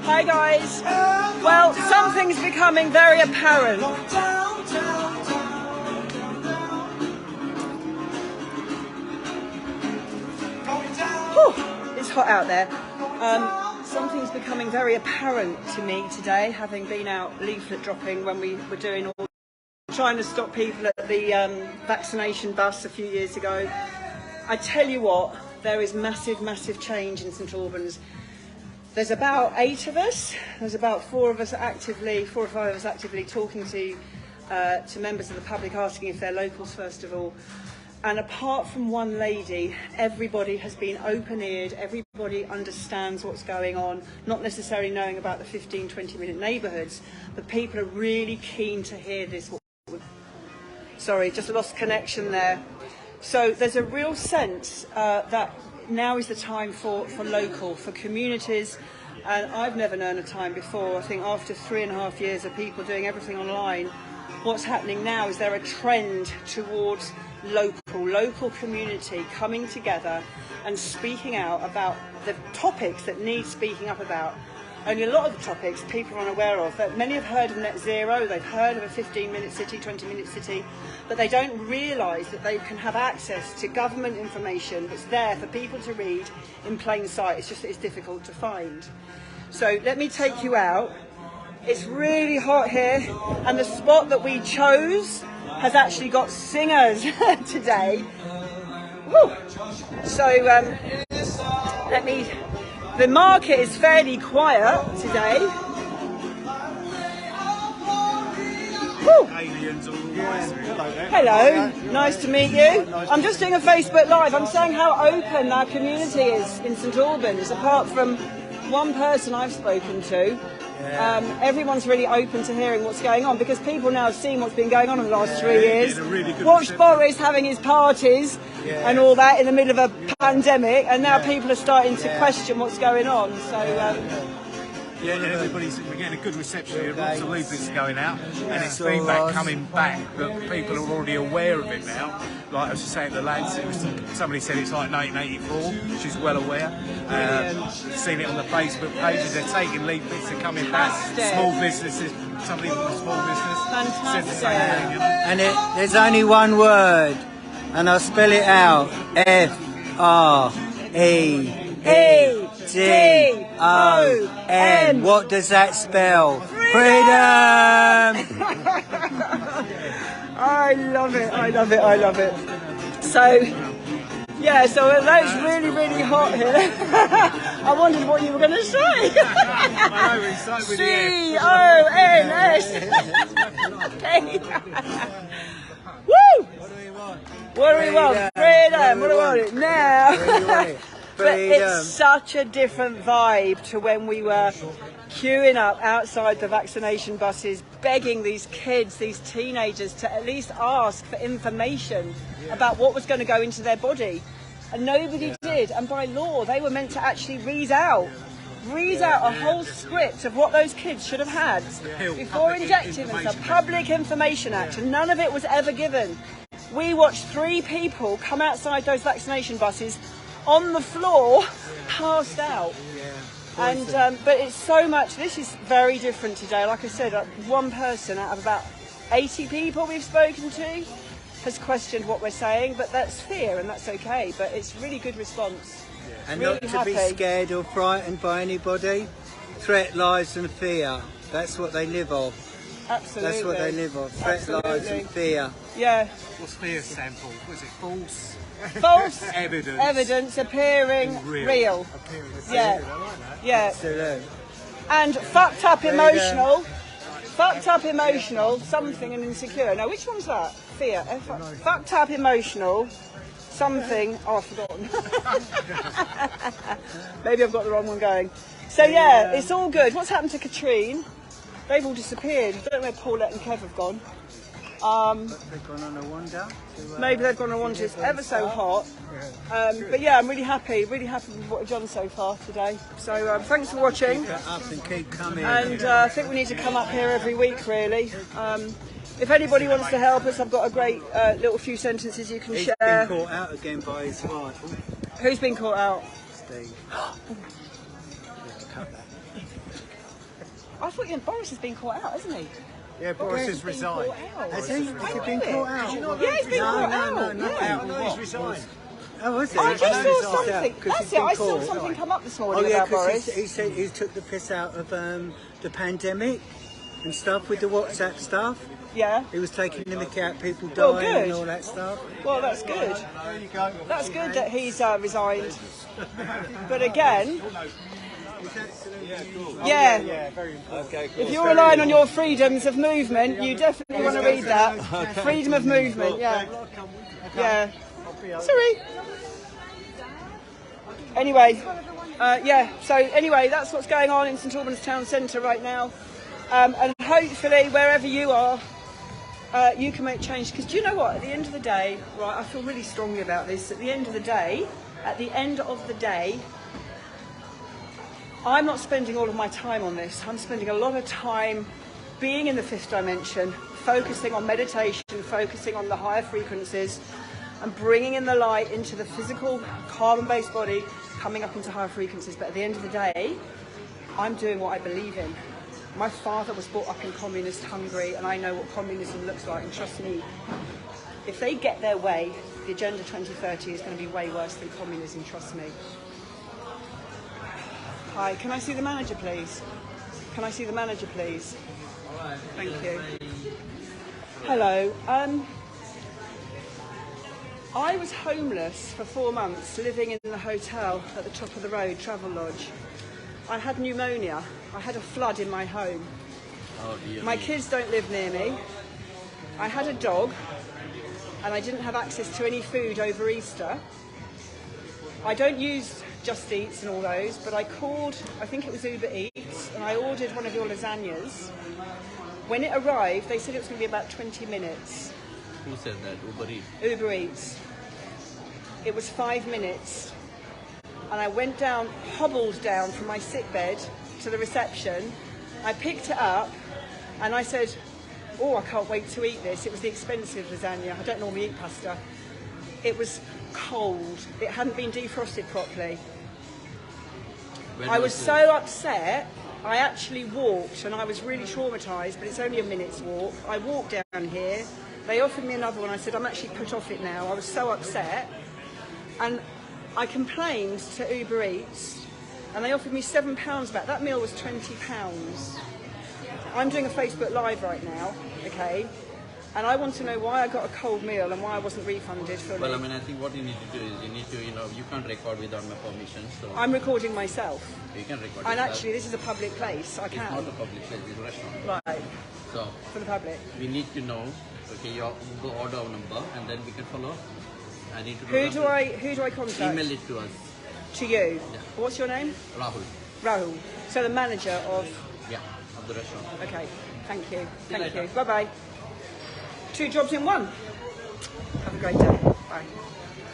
Hi guys. Well, something's becoming very apparent. Whew, it's hot out there. Something's becoming very apparent to me today, having been out leaflet dropping when we were doing all trying to stop people at the vaccination bus a few years ago. I tell you what, there is massive change in St Albans. There's about 8 of us. There's about 4 or 5 of us actively talking to members of the public, asking if they're locals first of all. And apart from one lady, everybody has been open-eared, everybody understands what's going on, not necessarily knowing about the 15-20 minute neighbourhoods, but people are really keen to hear this. Sorry, just lost connection there. So there's a real sense that now is the time for local, for communities, and I've never known a time before. I think after 3.5 years of people doing everything online, what's happening now is there a trend towards local community coming together and speaking out about the topics that need speaking up about. Only a lot of the topics people are unaware of. That many have heard of net zero, they've heard of a 15-minute city, 20-minute city, but they don't realise that they can have access to government information that's there for people to read in plain sight. It's just that it's difficult to find. So let me take you out. It's really hot here, and the spot that we chose has actually got singers today. Woo. So the market is fairly quiet today. Woo. Hello, nice to meet you. I'm just doing a Facebook Live. I'm saying how open our community is in St Albans, apart from one person I've spoken to. Everyone's really open to hearing what's going on, because people now have seen what's been going on in the last 3 years. Watched Boris having his parties and all that in the middle of a pandemic, and now people are starting to question what's going on. So we're getting a good reception here. Lots of leaflets going out, and it's feedback coming back that people are already aware of it now. Like I was just saying to the lads, somebody said it's like 1984. She's well aware. Seen it on the Facebook pages. They're taking leaflets, they're coming back. Small businesses, somebody from a small business said the same thing. You know? And there's only one word, and I'll spell it out: Freedom. What does that spell? Freedom! I love it, I love it, I love it. So, yeah, so although it's really hot here, I wondered what you were going to say. I know, it's like with C-O-N-S. Okay. Woo! What do we want? What do we want? Freedom! What do we want now? But Freedom. it's such a different vibe to when we were queuing up outside the vaccination buses, begging these kids, these teenagers, to at least ask for information about what was going to go into their body. And nobody did. And by law, they were meant to actually read out a whole script of what those kids should have had before injecting them. It's a Public Information Act, and none of it was ever given. We watched 3 people come outside those vaccination buses on the floor, passed out. And but it's so much. This is very different today. Like I said, one person out of about 80 people we've spoken to has questioned what we're saying, but that's fear, and that's okay. But it's really good response. And really not to be scared or frightened by anybody. Threat, lies and fear. That's what they live off. Absolutely. That's what they live off. Threat, lies and fear. Yeah. What's fear sample? Was it false? False evidence appearing real. Yeah. Yeah. Absolutely. And fucked up emotional, something, and insecure. Now, which one's that? Fear. Fucked up emotional, something. Oh, I've forgotten. Maybe I've got the wrong one going. So yeah, it's all good. What's happened to Katrine? They've all disappeared. I don't know where Paulette and Kev have gone. They've gone on a wander. Maybe they've gone on a wander. It's ever so hot. But yeah, I'm really happy with what we've done so far today. So thanks for watching. Keep it up and keep coming. And I think we need to come up here every week, really. If anybody wants to help us, I've got a great little few sentences you can share. He's been caught out again by his wife. Who's been caught out? Steve. I thought Boris has been caught out, hasn't he? Yeah, Boris has resigned. Has he been caught out? Did you not yeah, he's been caught out. No, Yeah. He's resigned. Oh, is he? I just saw something. Because That's he's it. been I saw caught. something come up this morning Oh yeah, about because Boris. he said he took the piss out of the pandemic and stuff with the WhatsApp stuff. Yeah. He was taking the mickey out, people Well, dying good. and all that stuff. Well, that's good. There you go. That's good that he's resigned. But again, yeah. Yeah, very important. Okay, cool. If you're relying on your freedoms of movement, you definitely want to read that. Freedom of movement, yeah. Yeah. Sorry. Anyway, yeah, so anyway, that's what's going on in St Albans Town Centre right now. And hopefully, wherever you are, you can make change. Because do you know what? At the end of the day, right, I feel really strongly about this. At the end of the day, I'm not spending all of my time on this. I'm spending a lot of time being in the fifth dimension, focusing on meditation, focusing on the higher frequencies, and bringing in the light into the physical, carbon-based body, coming up into higher frequencies. But at the end of the day, I'm doing what I believe in. My father was brought up in communist Hungary, and I know what communism looks like. And trust me, if they get their way, the Agenda 2030 is going to be way worse than communism, trust me. Hi, can I see the manager, please? Can I see the manager, please? Thank you. Hello. I was homeless for 4 months, living in the hotel at the top of the road, Travel Lodge. I had pneumonia. I had a flood in my home. Oh, dear. My kids don't live near me. I had a dog, and I didn't have access to any food over Easter. I don't use Just Eats and all those, but I called, I think it was Uber Eats, and I ordered one of your lasagnas. When it arrived, they said it was going to be about 20 minutes. Who said that? Uber Eats? Uber Eats. It was 5 minutes. And I went down, hobbled down from my sick bed to the reception. I picked it up and I said, oh, I can't wait to eat this. It was the expensive lasagna. I don't normally eat pasta. It was cold. It hadn't been defrosted properly. I was so upset, I actually walked, and I was really traumatised, but it's only a minute's walk. I walked down here. They offered me another one. I said, I'm actually put off it now. I was so upset. And I complained to Uber Eats, and they offered me £7 back. That meal was £20. I'm doing a Facebook Live right now, okay? And I want to know why I got a cold meal and why I wasn't refunded fully. Well, I mean, I think what you need to do is you need to, you can't record without my permission. So I'm recording myself. you can record And yourself. actually, this is a public place. I It's can. not a public place, it's a restaurant. Right, So for the public. we need to know, okay, your order number, and then we can follow. I need to know Who that. do I contact? Email it to us. To you. Yeah. What's your name? Rahul. Rahul. So the manager of... Yeah, of the restaurant. Okay, thank you. you Thank later. you. Bye-bye. 2 jobs in one. Have a great day. Bye.